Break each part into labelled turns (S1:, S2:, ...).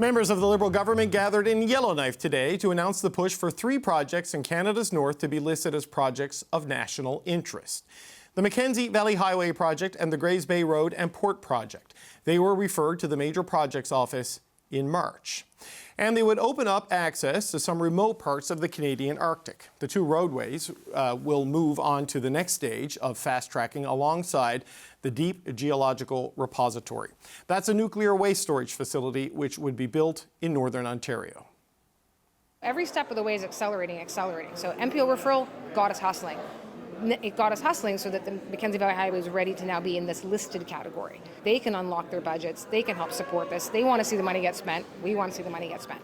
S1: Members of the Liberal government gathered in Yellowknife today to announce the push for 3 projects in Canada's north to be listed as projects of national interest. The Mackenzie Valley Highway project and the Grays Bay Road and Port project. They were referred to the Major Projects Office in March. And they would open up access to some remote parts of the Canadian Arctic. The 2 roadways will move on to the next stage of fast-tracking alongside the Deep Geological Repository. That's a nuclear waste storage facility which would be built in Northern Ontario.
S2: Every step of the way is accelerating. So MPO referral got us hustling. It got us hustling so that the Mackenzie Valley Highway is ready to now be in this listed category. They can unlock their budgets. They can help support this. They want to see the money get spent. We want to see the money get spent.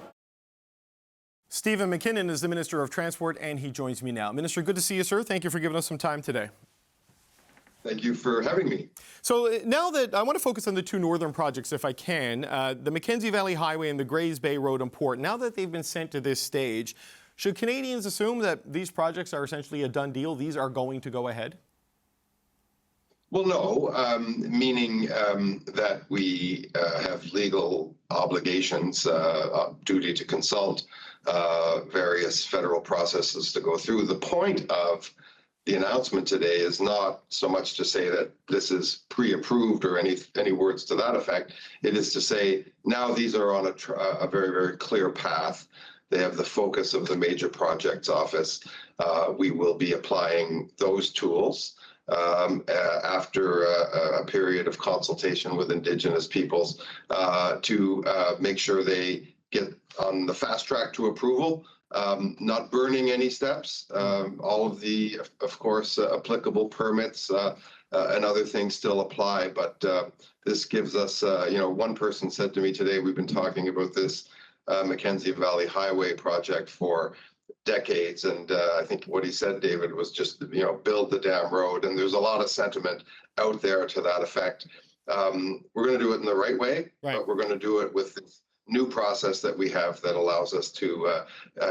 S1: Steven MacKinnon is the Minister of Transport, and he joins me now. Minister, good to see you, sir. Thank you for giving us some time today.
S3: Thank you for having me.
S1: So now that I want to focus on the 2 northern projects, if I can, the Mackenzie Valley Highway and the Grays Bay Road and Port, now that they've been sent to this stage, should Canadians assume that these projects are essentially a done deal? These are going to go ahead?
S3: Well, no, meaning that we have legal obligations, duty to consult, various federal processes to go through. The point of the announcement today is not so much to say that this is pre-approved or any words to that effect. It is to say now these are on a very, very clear path. They have the focus of the Major Projects Office. We will be applying those tools after a period of consultation with Indigenous peoples to make sure they get on the fast track to approval, not burning any steps. All of the, of course, applicable permits and other things still apply, but this gives us, one person said to me today, we've been talking about this Mackenzie Valley Highway project for decades, and I think what he said, David, was just build the damn road, and there's a lot of sentiment out there to that effect. We're going to do it in the right way, but we're going to do it with this new process that we have that allows us to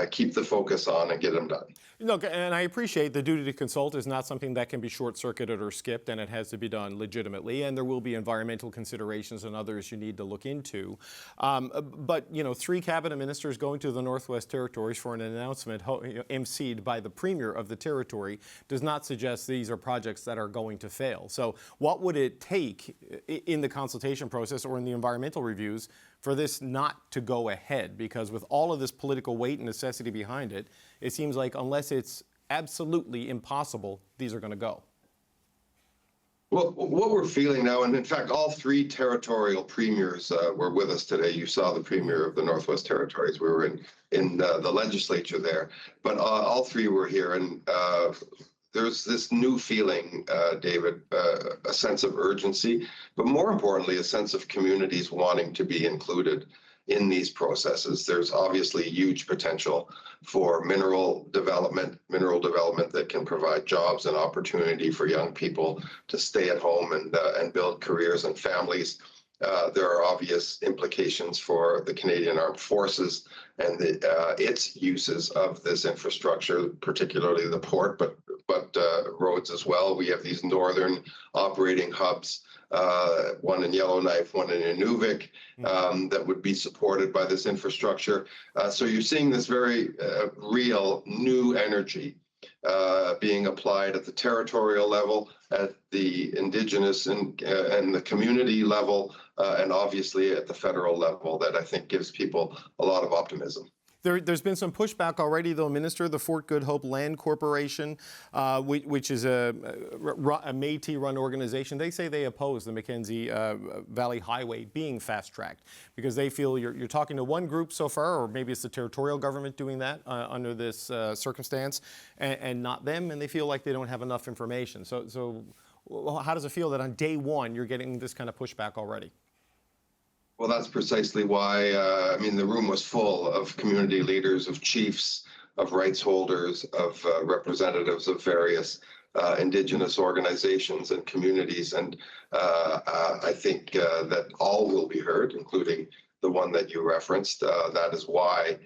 S3: keep the focus on and get them done.
S1: Look, and I appreciate the duty to consult is not something that can be short-circuited or skipped, and it has to be done legitimately, and there will be environmental considerations and others you need to look into. But, 3 cabinet ministers going to the Northwest Territories for an announcement emceed by the Premier of the territory does not suggest these are projects that are going to fail. So what would it take in the consultation process or in the environmental reviews for this not to go ahead? Because with all of this political weight and necessity behind it, it seems like unless it's absolutely impossible, these are going to go.
S3: Well, what we're feeling now, and in fact, all 3 territorial premiers were with us today. You saw the Premier of the Northwest Territories. We were in the legislature there, but all 3 were here, and there's this new feeling, David, a sense of urgency, but more importantly, a sense of communities wanting to be included in these processes. There's obviously huge potential for mineral development that can provide jobs and opportunity for young people to stay at home and build careers and families. There are obvious implications for the Canadian Armed Forces and its uses of this infrastructure, particularly the port, but roads as well. We have these northern operating hubs, one in Yellowknife, one in Inuvik, that would be supported by this infrastructure. So you're seeing this very real new energy being applied at the territorial level, at the Indigenous and the community level, and obviously at the federal level, that I think gives people a lot of optimism.
S1: There's been some pushback already, though, Minister. The Fort Good Hope Land Corporation, which is a Métis-run organization, they say they oppose the Mackenzie Valley Highway being fast-tracked because they feel you're talking to one group so far, or maybe it's the territorial government doing that under this circumstance, and not them, and they feel like they don't have enough information. So how does it feel that on day one you're getting this kind of pushback already?
S3: Well, that's precisely why, the room was full of community leaders, of chiefs, of rights holders, of representatives of various Indigenous organizations and communities. And I think that all will be heard, including the one that you referenced. That is why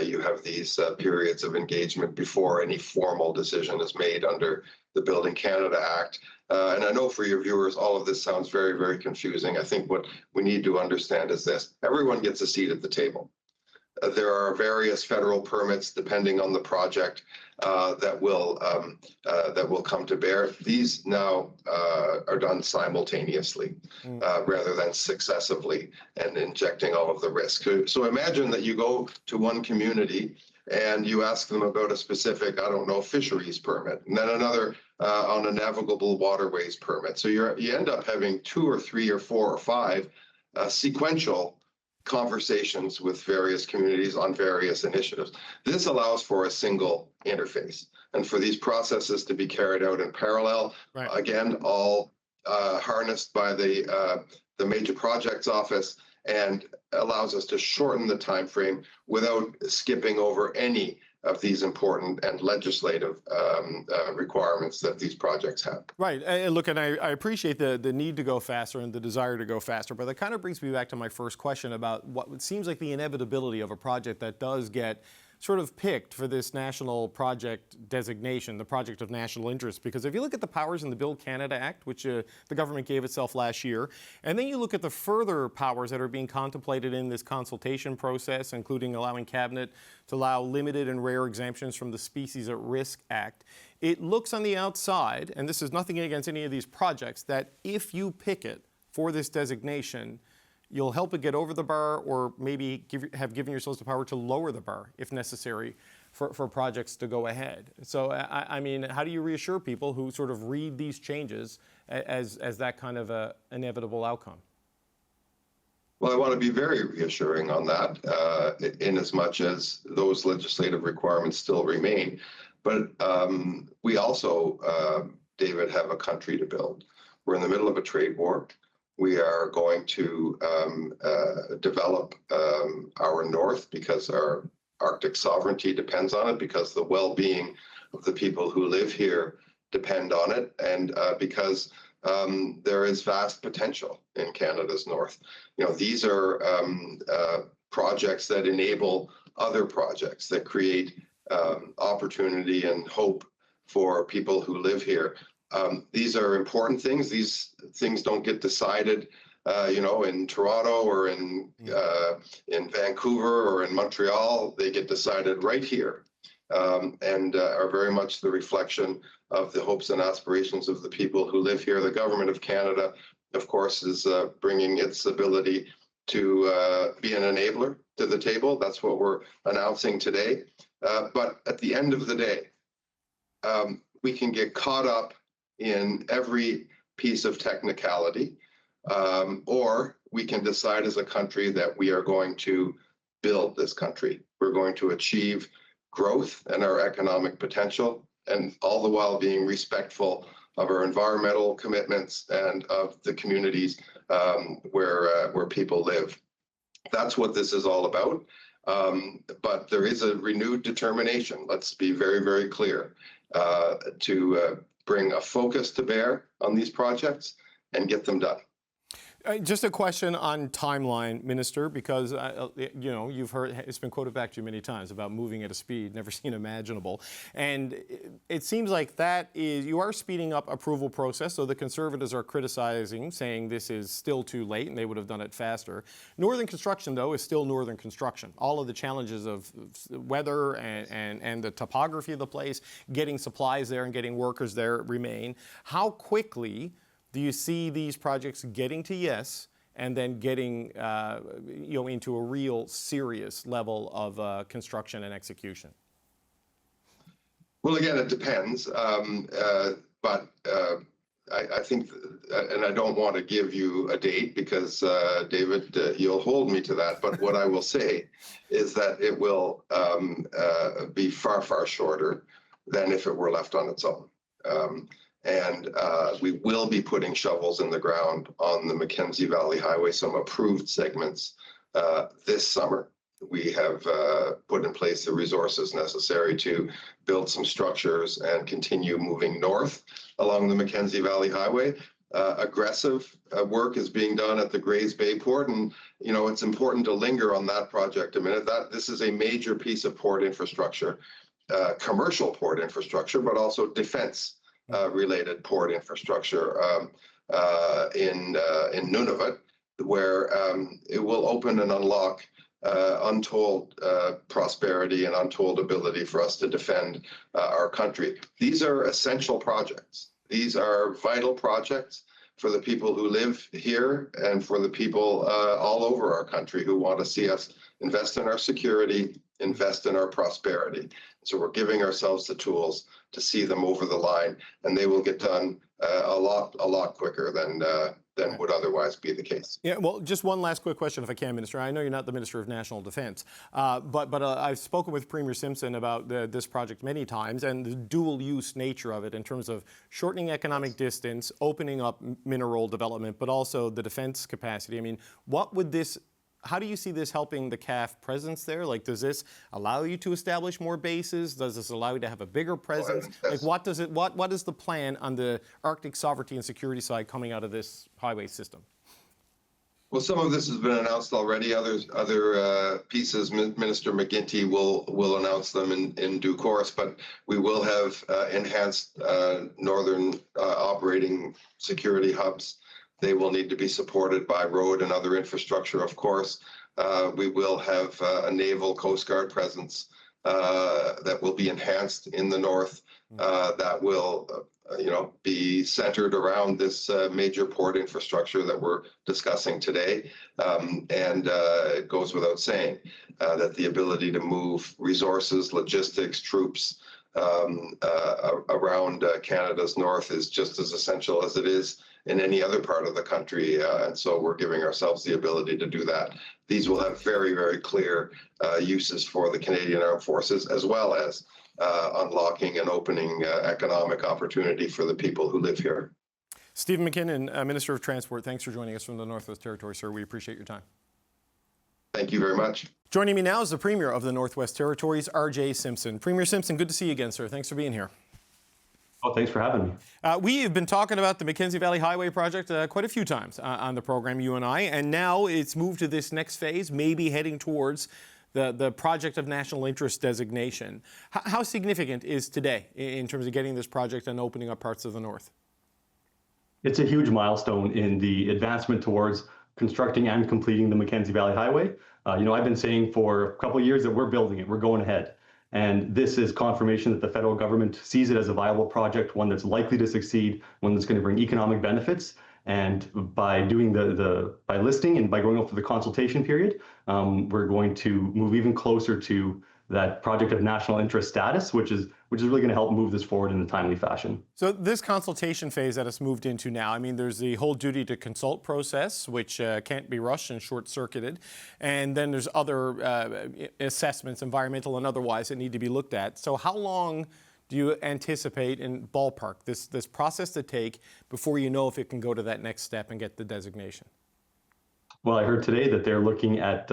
S3: You have these periods of engagement before any formal decision is made under the Building Canada Act. And I know for your viewers, all of this sounds very, very confusing. I think what we need to understand is this: everyone gets a seat at the table. There are various federal permits, depending on the project, that will come to bear. These now are done simultaneously, rather than successively, and injecting all of the risk. So imagine that you go to one community and you ask them about a specific, I don't know, fisheries permit, and then another on a navigable waterways permit. So you end up having 2 or 3 or 4 or 5 sequential conversations with various communities on various initiatives. This allows for a single interface and for these processes to be carried out in parallel. Right. Again, all harnessed by the Major Projects Office, and allows us to shorten the time frame without skipping over any of these important and legislative requirements that these projects have.
S1: Right. And look, and I appreciate the need to go faster and the desire to go faster, but that kind of brings me back to my first question about what seems like the inevitability of a project that does get sort of picked for this national project designation, the project of national interest. Because if you look at the powers in the Build Canada Act, which the government gave itself last year, and then you look at the further powers that are being contemplated in this consultation process, including allowing Cabinet to allow limited and rare exemptions from the Species at Risk Act, it looks on the outside, and this is nothing against any of these projects, that if you pick it for this designation, you'll help it get over the bar, or maybe have given yourselves the power to lower the bar if necessary for projects to go ahead. So, I mean, how do you reassure people who sort of read these changes as that kind of a inevitable outcome?
S3: Well, I want to be very reassuring on that, in as much as those legislative requirements still remain. But we also, David, have a country to build. We're in the middle of a trade war. We are going to develop our north because our Arctic sovereignty depends on it, because the well-being of the people who live here depend on it, and because there is vast potential in Canada's north. You know, these are projects that enable other projects that create opportunity and hope for people who live here. These are important things. These things don't get decided, in Toronto or in Vancouver or in Montreal. They get decided right here, and are very much the reflection of the hopes and aspirations of the people who live here. The Government of Canada, of course, is bringing its ability to be an enabler to the table. That's what we're announcing today. But at the end of the day, we can get caught up in every piece of technicality, or we can decide as a country that we are going to build this country. We're going to achieve growth and our economic potential, and all the while being respectful of our environmental commitments and of the communities where people live. That's what this is all about. But there is a renewed determination, let's be very, very clear, to bring a focus to bear on these projects and get them done.
S1: Just a question on timeline, Minister, because you've heard it's been quoted back to you many times about moving at a speed never seen imaginable, and it seems like you are speeding up approval process. So the Conservatives are criticizing, saying this is still too late, and they would have done it faster. Northern construction, though, is still northern construction. All of the challenges of weather and the topography of the place, getting supplies there and getting workers there remain. How quickly do you see these projects getting to yes, and then getting into a real serious level of construction and execution?
S3: Well, again, it depends. But I think, and I don't want to give you a date because, David, you'll hold me to that. But what I will say is that it will be far, far shorter than if it were left on its own. And we will be putting shovels in the ground on the Mackenzie Valley Highway, some approved segments this summer. We have put in place the resources necessary to build some structures and continue moving north along the Mackenzie Valley Highway. aggressive work is being done at the Grays Bay port, and it's important to linger on that project a minute. This is a major piece of port infrastructure, commercial port infrastructure, but also defense related port infrastructure in Nunavut, where it will open and unlock untold prosperity and untold ability for us to defend our country. These are essential projects. These are vital projects for the people who live here and for the people all over our country who want to see us invest in our security, invest in our prosperity. So we're giving ourselves the tools to see them over the line, and they will get done a lot quicker than would otherwise be the case.
S1: Yeah, well, just one last quick question, if I can, Minister. I know you're not the Minister of National Defence, but I've spoken with Premier Simpson about this project many times and the dual-use nature of it in terms of shortening economic distance, opening up mineral development, but also the defence capacity. I mean, how do you see this helping the CAF presence there? Like, does this allow you to establish more bases? Does this allow you to have a bigger presence? Like, what is the plan on the Arctic sovereignty and security side coming out of this highway system?
S3: Well, some of this has been announced already. Other pieces, Minister McGuinty will announce them in due course. But we will have enhanced northern operating security hubs. They will need to be supported by road and other infrastructure, of course. We will have a naval Coast Guard presence that will be enhanced in the north. That will, be centered around this major port infrastructure that we're discussing today. And it goes without saying that the ability to move resources, logistics, troops around Canada's north is just as essential as it is in any other part of the country. And so we're giving ourselves the ability to do that. These will have very, very clear uses for the Canadian Armed Forces, as well as unlocking and opening economic opportunity for the people who live here.
S1: Steven MacKinnon, Minister of Transport, thanks for joining us from the Northwest Territories, sir. We appreciate your time.
S3: Thank you very much. Joining
S1: me now is the Premier of the Northwest Territories, R.J. Simpson. Premier Simpson, good to see you again, sir. Thanks for being here.
S4: Oh, thanks for having me.
S1: We have been talking about the Mackenzie Valley Highway project quite a few times on the program, you and I, and now it's moved to this next phase, maybe heading towards the project of national interest designation. How significant is today in terms of getting this project and opening up parts of the north?
S4: It's a huge milestone in the advancement towards constructing and completing the Mackenzie Valley Highway. I've been saying for a couple of years that we're building it, we're going ahead. And this is confirmation that the federal government sees it as a viable project, one that's likely to succeed, one that's going to bring economic benefits. And by doing by listing and by going up to the consultation period, we're going to move even closer to that project of national interest status, which is really going to help move this forward in a timely fashion.
S1: So this consultation phase that it's moved into now, I mean, there's the whole duty to consult process, which can't be rushed and short-circuited. And then there's other assessments, environmental and otherwise, that need to be looked at. So how long do you anticipate in ballpark this process to take before you know if it can go to that next step and get the designation?
S4: Well, I heard today that they're looking at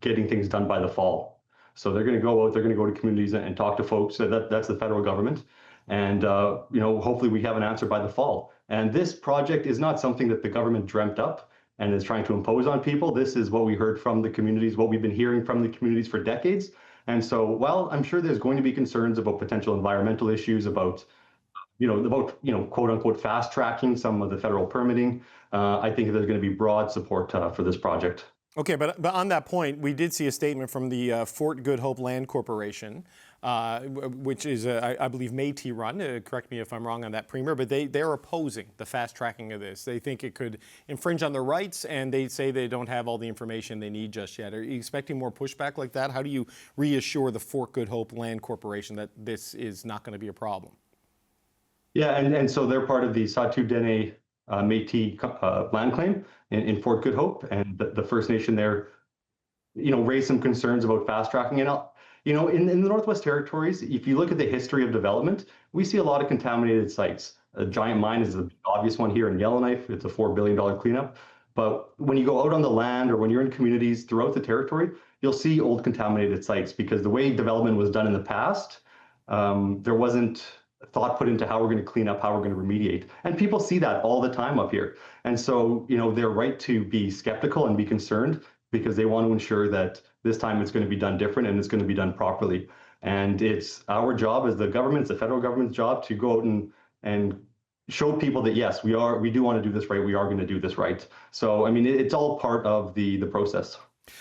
S4: getting things done by the fall. So they're going to go out, they're going to go to communities and talk to folks. So that's the federal government. And, hopefully we have an answer by the fall. And this project is not something that the government dreamt up and is trying to impose on people. This is what we heard from the communities, what we've been hearing from the communities for decades. And so while I'm sure there's going to be concerns about potential environmental issues, about quote unquote fast tracking some of the federal permitting, I think there's going to be broad support for this project.
S1: Okay, but on that point, we did see a statement from the Fort Good Hope Land Corporation, which is, I believe, Métis run. Correct me if I'm wrong on that, Premier, but they're opposing the fast tracking of this. They think it could infringe on their rights, and they say they don't have all the information they need just yet. Are you expecting more pushback like that? How do you reassure the Fort Good Hope Land Corporation that this is not going to be a problem?
S4: Yeah, and so they're part of the Satu Dene Métis land claim in Fort Good Hope, and the First Nation there, raised some concerns about fast tracking. And in the Northwest Territories, if you look at the history of development, we see a lot of contaminated sites. A giant mine is the obvious one here in Yellowknife. It's a $4 billion cleanup. But when you go out on the land or when you're in communities throughout the territory, you'll see old contaminated sites because the way development was done in the past, there wasn't thought put into how we're going to clean up, how we're going to remediate. And people see that all the time up here. And so, they're right to be skeptical and be concerned because they want to ensure that this time it's going to be done different and it's going to be done properly. And it's our job as the government's, the federal government's job to go out and show people that, yes, we do want to do this right. We are going to do this right. So, it's all part of the process.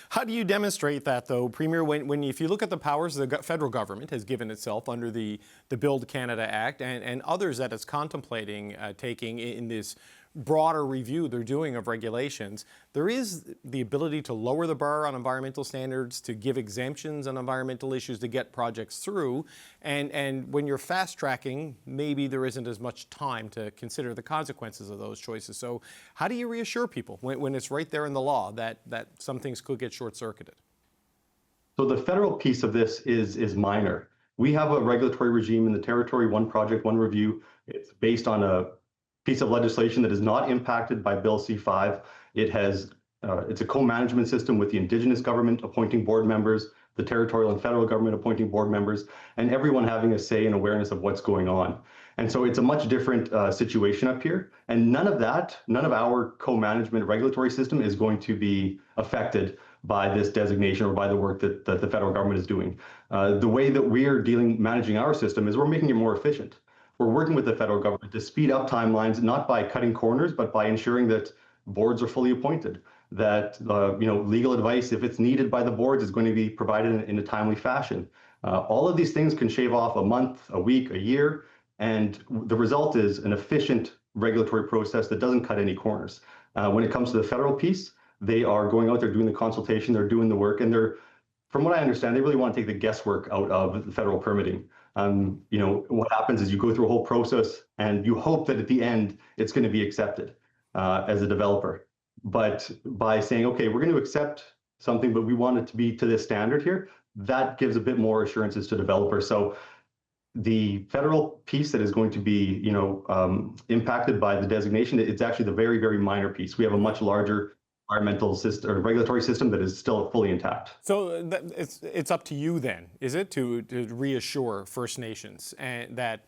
S1: How do you demonstrate that, though, Premier, if you look at the powers the federal government has given itself under the Build Canada Act and others that it's contemplating taking in this broader review they're doing of regulations, there is the ability to lower the bar on environmental standards, to give exemptions on environmental issues to get projects through. And when you're fast tracking, maybe there isn't as much time to consider the consequences of those choices. So how do you reassure people when it's right there in the law that some things could get short-circuited?
S4: So the federal piece of this is minor. We have a regulatory regime in the territory, one project, one review. It's based on a piece of legislation that is not impacted by Bill C-5. It's a co-management system with the Indigenous government appointing board members, the territorial and federal government appointing board members, and everyone having a say and awareness of what's going on. And so it's a much different situation up here. And none of our co-management regulatory system is going to be affected by this designation or by the work that the federal government is doing. The way that we're managing our system is we're making it more efficient. We're working with the federal government to speed up timelines, not by cutting corners, but by ensuring that boards are fully appointed, that legal advice, if it's needed by the boards, is going to be provided in a timely fashion. All of these things can shave off a month, a week, a year, and the result is an efficient regulatory process that doesn't cut any corners. When it comes to the federal piece, they are going out there doing the consultation, they're doing the work, and from what I understand, they really want to take the guesswork out of the federal permitting. What happens is you go through a whole process and you hope that at the end it's going to be accepted as a developer. But by saying, okay, we're going to accept something, but we want it to be to this standard here, that gives a bit more assurances to developers. So the federal piece that is going to be, impacted by the designation, it's actually the very, very minor piece. We have a much larger environmental system or regulatory system that is still fully intact.
S1: So it's up to you then, is it, to reassure First Nations and that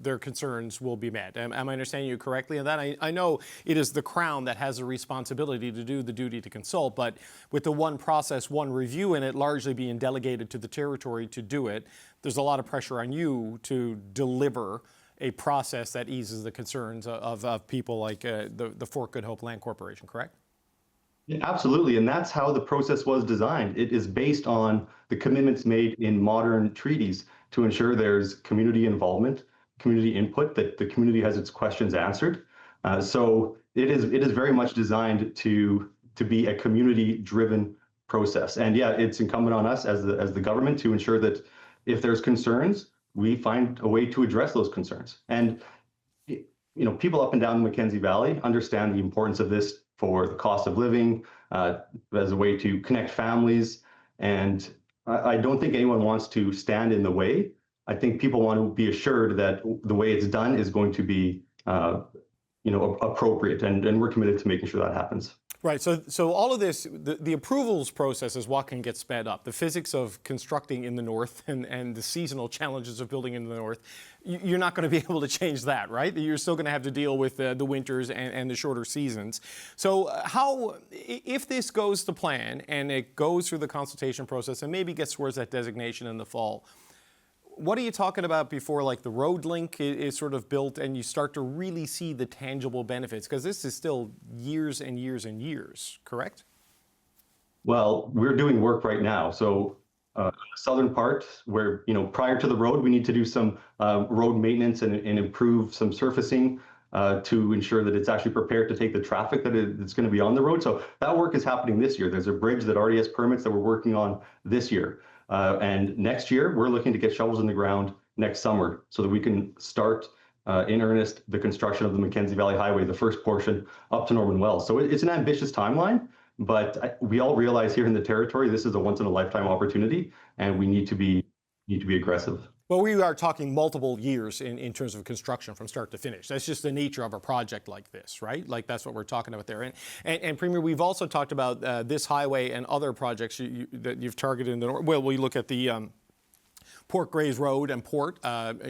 S1: their concerns will be met? Am I understanding you correctly on that? I know it is the Crown that has a responsibility to do the duty to consult, but with the one process, one review, and it largely being delegated to the territory to do it, there's a lot of pressure on you to deliver a process that eases the concerns of people like the Fort Good Hope Land Corporation, correct?
S4: Yeah, absolutely, and that's how the process was designed. It is based on the commitments made in modern treaties to ensure there's community involvement, community input, that the community has its questions answered. So it is very much designed to be a community-driven process. And yeah, it's incumbent on us as the government to ensure that if there's concerns, we find a way to address those concerns. And people up and down the Mackenzie Valley understand the importance of this for the cost of living, as a way to connect families. And I don't think anyone wants to stand in the way. I think people want to be assured that the way it's done is going to be appropriate, and we're committed to making sure that happens.
S1: Right. So all of this, the approvals process is what can get sped up. The physics of constructing in the north and the seasonal challenges of building in the north, you're not going to be able to change that, right? You're still going to have to deal with the winters and the shorter seasons. So if this goes to plan and it goes through the consultation process and maybe gets towards that designation in the fall, what are you talking about before, like, the road link is sort of built and you start to really see the tangible benefits? Because this is still years and years and years, correct?
S4: Well, we're doing work right now. So the southern part where, prior to the road, we need to do some road maintenance and improve some surfacing to ensure that it's actually prepared to take the traffic that's going to be on the road. So that work is happening this year. There's a bridge that already has permits that we're working on this year. And next year, we're looking to get shovels in the ground next summer so that we can start in earnest the construction of the Mackenzie Valley Highway, the first portion up to Norman Wells. So it's an ambitious timeline, but we all realize here in the territory, this is a once-in-a-lifetime opportunity, and we need to be aggressive.
S1: Well, we are talking multiple years in terms of construction from start to finish. That's just the nature of a project like this, right? Like, that's what we're talking about there. And Premier, we've also talked about this highway and other projects that you've targeted in the north. Well, we look at the Port Grays Road and Port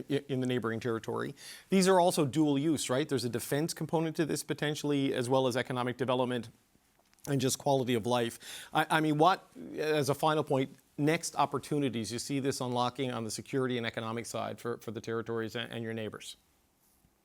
S1: in the neighboring territory. These are also dual use, right? There's a defense component to this potentially, as well as economic development and just quality of life. I mean, what, as a final point, next opportunities you see this unlocking on the security and economic side for the territories and your neighbors?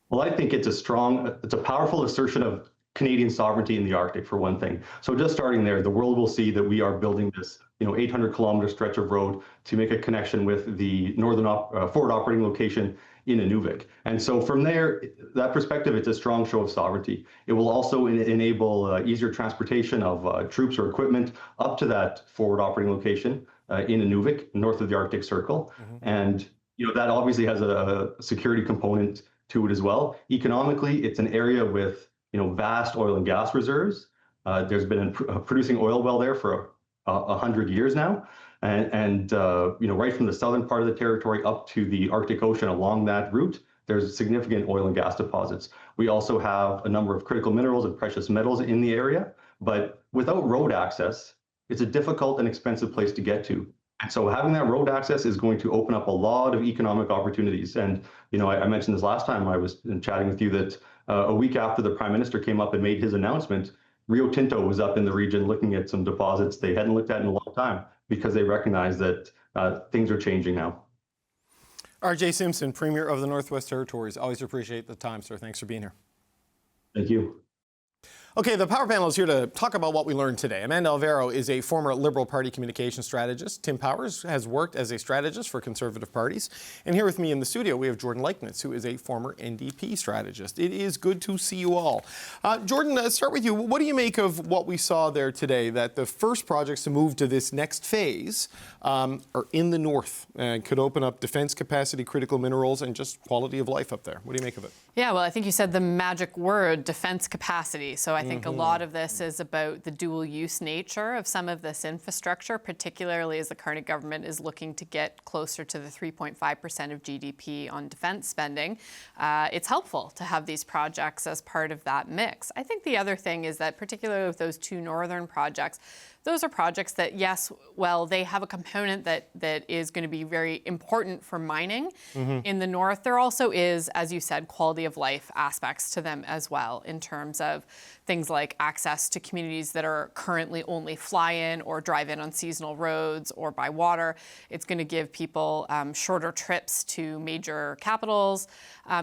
S4: Well, I think it's a powerful assertion of Canadian sovereignty in the Arctic, for one thing. So just starting there, the world will see that we are building this 800-kilometer stretch of road to make a connection with the northern forward operating location in Inuvik. And so from there, that perspective, it's a strong show of sovereignty. It will also enable easier transportation of troops or equipment up to that forward operating location in Inuvik, north of the Arctic Circle. And that obviously has a security component to it as well. Economically, it's an area with vast oil and gas reserves. There's been a producing oil well there for 100 years now. And right from the southern part of the territory up to the Arctic Ocean along that route, there's significant oil and gas deposits. We also have a number of critical minerals and precious metals in the area, but without road access, it's a difficult and expensive place to get to. And so having that road access is going to open up a lot of economic opportunities. And, I mentioned this last time I was chatting with you that a week after the Prime Minister came up and made his announcement, Rio Tinto was up in the region looking at some deposits they hadn't looked at in a long time because they recognize that things are changing now.
S1: R.J. Simpson, Premier of the Northwest Territories. Always appreciate the time, sir. Thanks for being here.
S4: Thank you.
S1: Okay, the Power Panel is here to talk about what we learned today. Amanda Alvaro is a former Liberal Party communication strategist. Tim Powers has worked as a strategist for Conservative parties. And here with me in the studio, we have Jordan Leiknitz, who is a former NDP strategist. It is good to see you all. Jordan, let's start with you. What do you make of what we saw there today, that the first projects to move to this next phase are in the north and could open up defense capacity, critical minerals, and just quality of life up there? What do you make of it?
S5: Yeah, well, I think you said the magic word, defense capacity. So I think a lot of this is about the dual use nature of some of this infrastructure, particularly as the current government is looking to get closer to the 3.5% of GDP on defense spending. It's helpful to have these projects as part of that mix. I think the other thing is that particularly with those two northern projects, those are projects that, yes, well, they have a component that is going to be very important for mining in the north. There also is, as you said, quality of life aspects to them as well, in terms of things like access to communities that are currently only fly-in or drive-in on seasonal roads or by water. It's going to give people shorter trips to major capitals.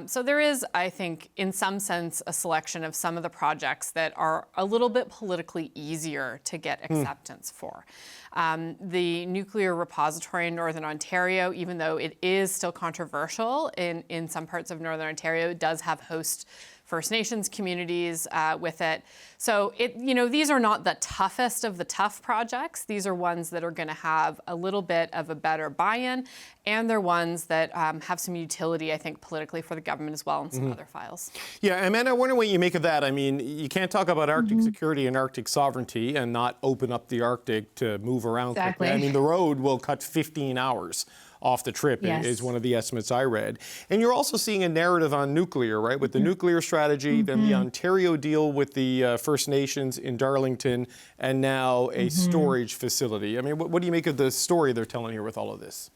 S5: So there is, I think, in some sense, a selection of some of the projects that are a little bit politically easier to get acceptance for. The nuclear repository in Northern Ontario, even though it is still controversial in some parts of Northern Ontario, does have host First Nations communities with it. So these are not the toughest of the tough projects. These are ones that are going to have a little bit of a better buy-in, and they're ones that have some utility, I think, politically for the government as well, and some other files. Yeah,
S1: Amanda, I wonder what you make of that. I mean, you can't talk about Arctic security and Arctic sovereignty and not open up the Arctic to move around quickly. I mean, the road will cut 15 hours off the trip is one of the estimates I read. And you're also seeing a narrative on nuclear, right? With the nuclear strategy, then the Ontario deal with the First Nations in Darlington, and now a storage facility. I mean, what do you make of the story they're telling here with all of this?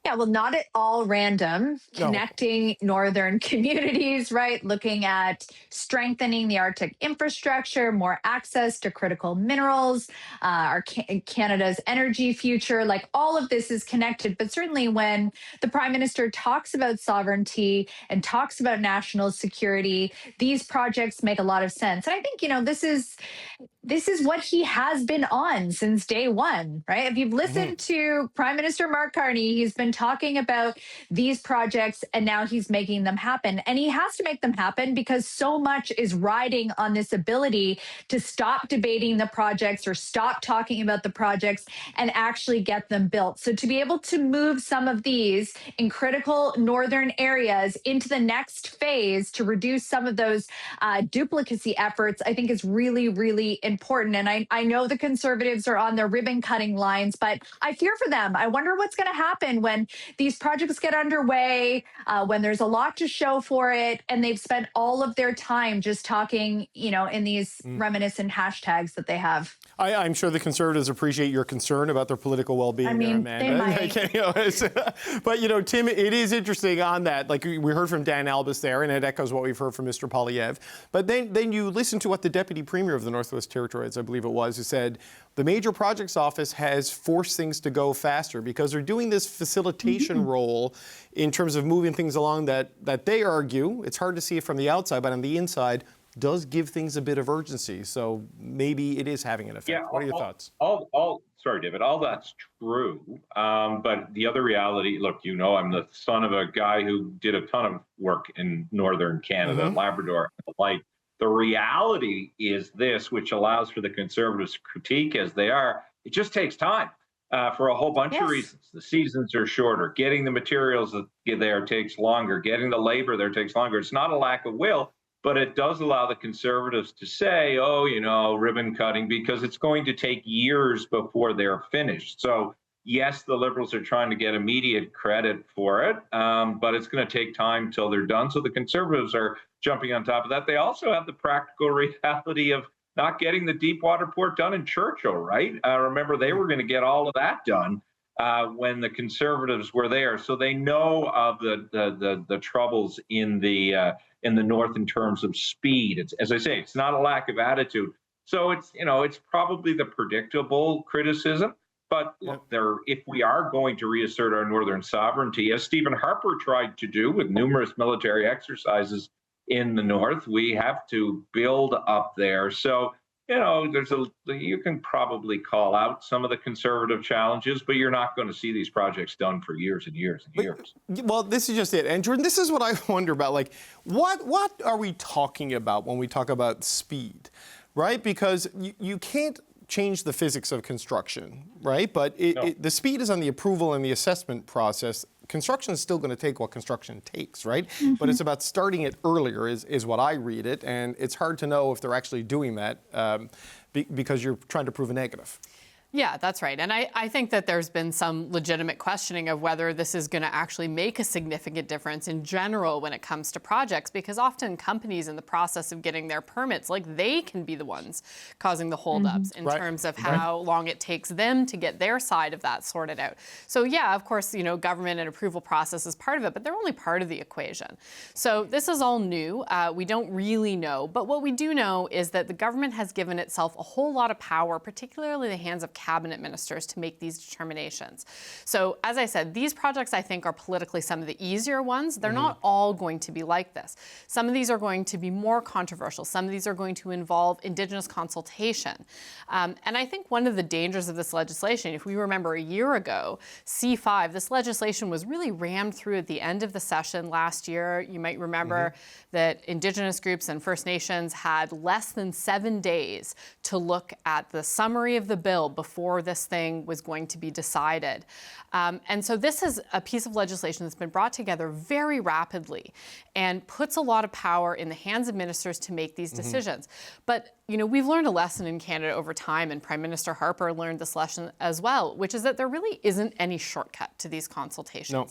S6: Yeah, well, not at all random. Connecting northern communities, right? Looking at strengthening the Arctic infrastructure, more access to critical minerals, Canada's energy future. Like, all of this is connected. But certainly when the Prime Minister talks about sovereignty and talks about national security, these projects make a lot of sense. And I think, this is what he has been on since day one, right? If you've listened to Prime Minister Mark Carney, he's been talking about these projects, and now he's making them happen. And he has to make them happen because so much is riding on this ability to stop debating the projects or stop talking about the projects and actually get them built. So to be able to move some of these in critical northern areas into the next phase to reduce some of those duplicacy efforts, I think is really, really important. important. And I know the Conservatives are on their ribbon cutting lines, but I fear for them. I wonder what's going to happen when these projects get underway, when there's a lot to show for it, and they've spent all of their time just talking, in these reminiscent hashtags that they have.
S1: I'm sure the Conservatives appreciate your concern about their political well-being there, Amanda.
S6: They might.
S1: But, Tim, it is interesting on that. Like, we heard from Dan Albus there, and it echoes what we've heard from Mr. Poilievre. But then you listen to what the Deputy Premier of the Northwest Territories, I believe it was, who said the Major Projects Office has forced things to go faster because they're doing this facilitation role in terms of moving things along that they argue, it's hard to see it from the outside, but on the inside, does give things a bit of urgency. So maybe it is having an effect.
S7: Yeah,
S1: what are your thoughts?
S7: Sorry, David, all that's true. But the other reality, look, I'm the son of a guy who did a ton of work in Northern Canada, Labrador, and the like. The reality is this, which allows for the Conservatives to critique as they are. It just takes time for a whole bunch of reasons. The seasons are shorter. Getting the materials there takes longer. Getting the labor there takes longer. It's not a lack of will, but it does allow the Conservatives to say, ribbon cutting, because it's going to take years before they're finished. So, yes, the Liberals are trying to get immediate credit for it, but it's going to take time till they're done. So the Conservatives are jumping on top of that. They also have the practical reality of not getting the deepwater port done in Churchill, right? Remember, they were going to get all of that done when the Conservatives were there. So they know of the troubles in the north in terms of speed. It's, as I say, it's not a lack of attitude. So it's probably the predictable criticism. But look, if we are going to reassert our northern sovereignty, as Stephen Harper tried to do with numerous military exercises in the north, we have to build up there. So, you can probably call out some of the Conservative challenges, but you're not going to see these projects done for years and years and years.
S1: Well, this is just it. And Jordan, this is what I wonder about. Like, what are we talking about when we talk about speed, right? Because you can't change the physics of construction, right? But the speed is on the approval and the assessment process. Construction is still going to take what construction takes, right? But it's about starting it earlier is what I read it. And it's hard to know if they're actually doing that because you're trying to prove a negative.
S5: Yeah, that's right. And I think that there's been some legitimate questioning of whether this is going to actually make a significant difference in general when it comes to projects, because often companies in the process of getting their permits, they can be the ones causing the holdups in terms of how long it takes them to get their side of that sorted out. So yeah, of course, government and approval process is part of it, but they're only part of the equation. So this is all new. We don't really know. But what we do know is that the government has given itself a whole lot of power, particularly in the hands of cabinet ministers, to make these determinations. So as I said, these projects I think are politically some of the easier ones. They're not all going to be like this. Some of these are going to be more controversial. Some of these are going to involve Indigenous consultation. And I think one of the dangers of this legislation, if we remember a year ago, C5, this legislation was really rammed through at the end of the session last year. You might remember that Indigenous groups and First Nations had less than 7 days to look at the summary of the bill before this thing was going to be decided. And so this is a piece of legislation that's been brought together very rapidly and puts a lot of power in the hands of ministers to make these decisions. But we've learned a lesson in Canada over time, and Prime Minister Harper learned this lesson as well, which is that there really isn't any shortcut to these consultations. No.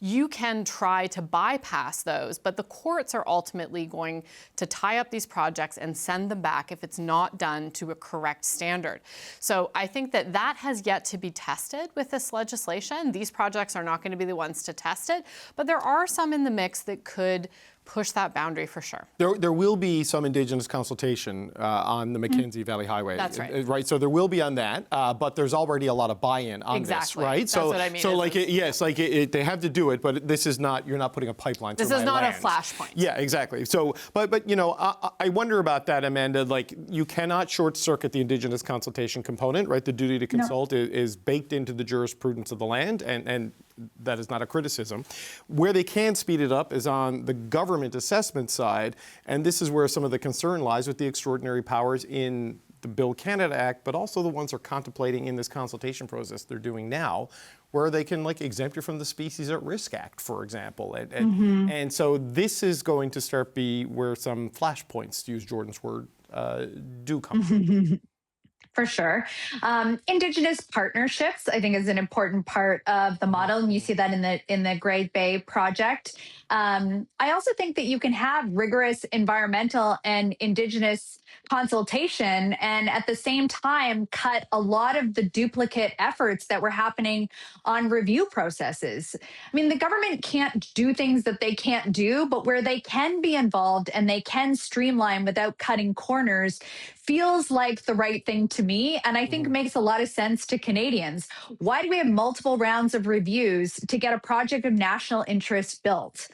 S5: You can try to bypass those, but the courts are ultimately going to tie up these projects and send them back if it's not done to a correct standard. So I think that has yet to be tested with this legislation. These projects are not going to be the ones to test it, but there are some in the mix that could push that boundary for sure.
S1: There will be some Indigenous consultation on the Mackenzie Valley Highway.
S5: That's right.
S1: Right, so there will be on that, but there's already a lot of buy-in on this, right?
S5: That's what I mean.
S1: So they have to do it, but this is not, you're not putting a pipeline through my land.
S5: This is not a flashpoint.
S1: Yeah, exactly. So, but I wonder about that, Amanda. You cannot short-circuit the Indigenous consultation component, right? The duty to consult is baked into the jurisprudence of the land, and that is not a criticism. Where they can speed it up is on the government assessment side, and this is where some of the concern lies with the extraordinary powers in the Build Canada Act, but also the ones they're contemplating in this consultation process they're doing now, where they can exempt you from the Species at Risk Act, for example. And so this is going to start be where some flashpoints, to use Jordan's word, do come.
S6: For sure. Indigenous partnerships, I think, is an important part of the model, and you see that in the Great Bay project. I also think that you can have rigorous environmental and Indigenous consultation, and at the same time cut a lot of the duplicate efforts that were happening on review processes. I mean, the government can't do things that they can't do, but where they can be involved and they can streamline without cutting corners feels like the right thing to me, and I think makes a lot of sense to Canadians. Why do we have multiple rounds of reviews to get a project of national interest built?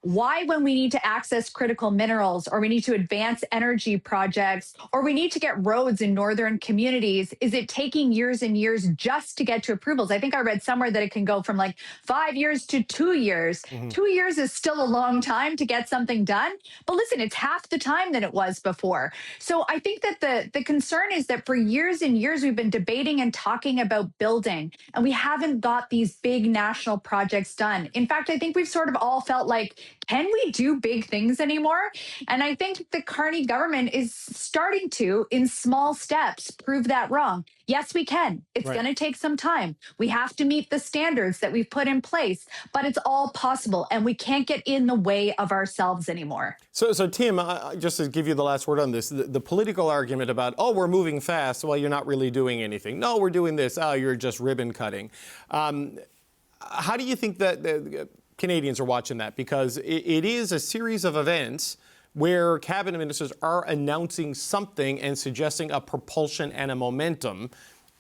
S6: Why, when we need to access critical minerals or we need to advance energy projects or we need to get roads in northern communities, is it taking years and years just to get to approvals? I think I read somewhere that it can go from like 5 years to 2 years. 2 years is still a long time to get something done. But listen, it's half the time than it was before. So I think that the concern is that for years and years, we've been debating and talking about building, and we haven't got these big national projects done. In fact, I think we've sort of all felt like, can we do big things anymore? And I think the Carney government is starting to, in small steps, prove that wrong. Yes, we can. It's going to take some time. We have to meet the standards that we've put in place, but it's all possible, and we can't get in the way of ourselves anymore.
S1: So Tim, just to give you the last word on this, the political argument about, oh, we're moving fast, well, you're not really doing anything. No, we're doing this. Oh, you're just ribbon cutting. How do you think that Canadians are watching that? Because it is a series of events where cabinet ministers are announcing something and suggesting a propulsion and a momentum,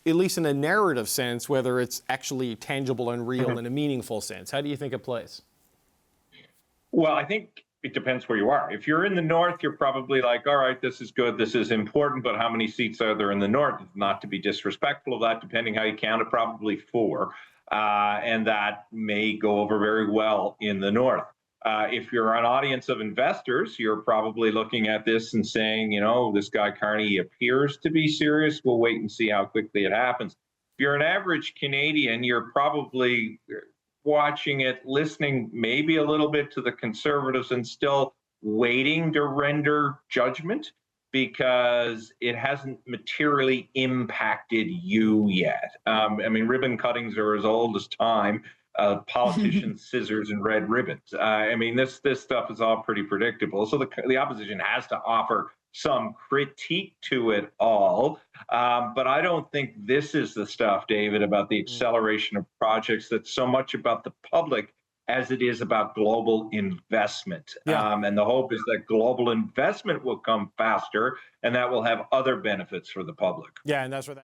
S1: at least in a narrative sense, whether it's actually tangible and real in a meaningful sense. How do you think it plays?
S7: Well, I think it depends where you are. If you're in the north, you're probably like, all right, this is good, this is important, but how many seats are there in the north? Not to be disrespectful of that, depending how you count it, probably 4. And that may go over very well in the north. If you're an audience of investors, you're probably looking at this and saying, you know, this guy Carney appears to be serious. We'll wait and see how quickly it happens. If you're an average Canadian, you're probably watching it, listening maybe a little bit to the Conservatives and still waiting to render judgment, because it hasn't materially impacted you yet. I mean, ribbon cuttings are as old as time. Politicians, scissors, and red ribbons. I mean, this stuff is all pretty predictable. So the opposition has to offer some critique to it all. But I don't think this is the stuff, David, about the acceleration of projects that's so much about the public as it is about global investment. And the hope is that global investment will come faster, and that will have other benefits for the public.
S1: Yeah, and that's where that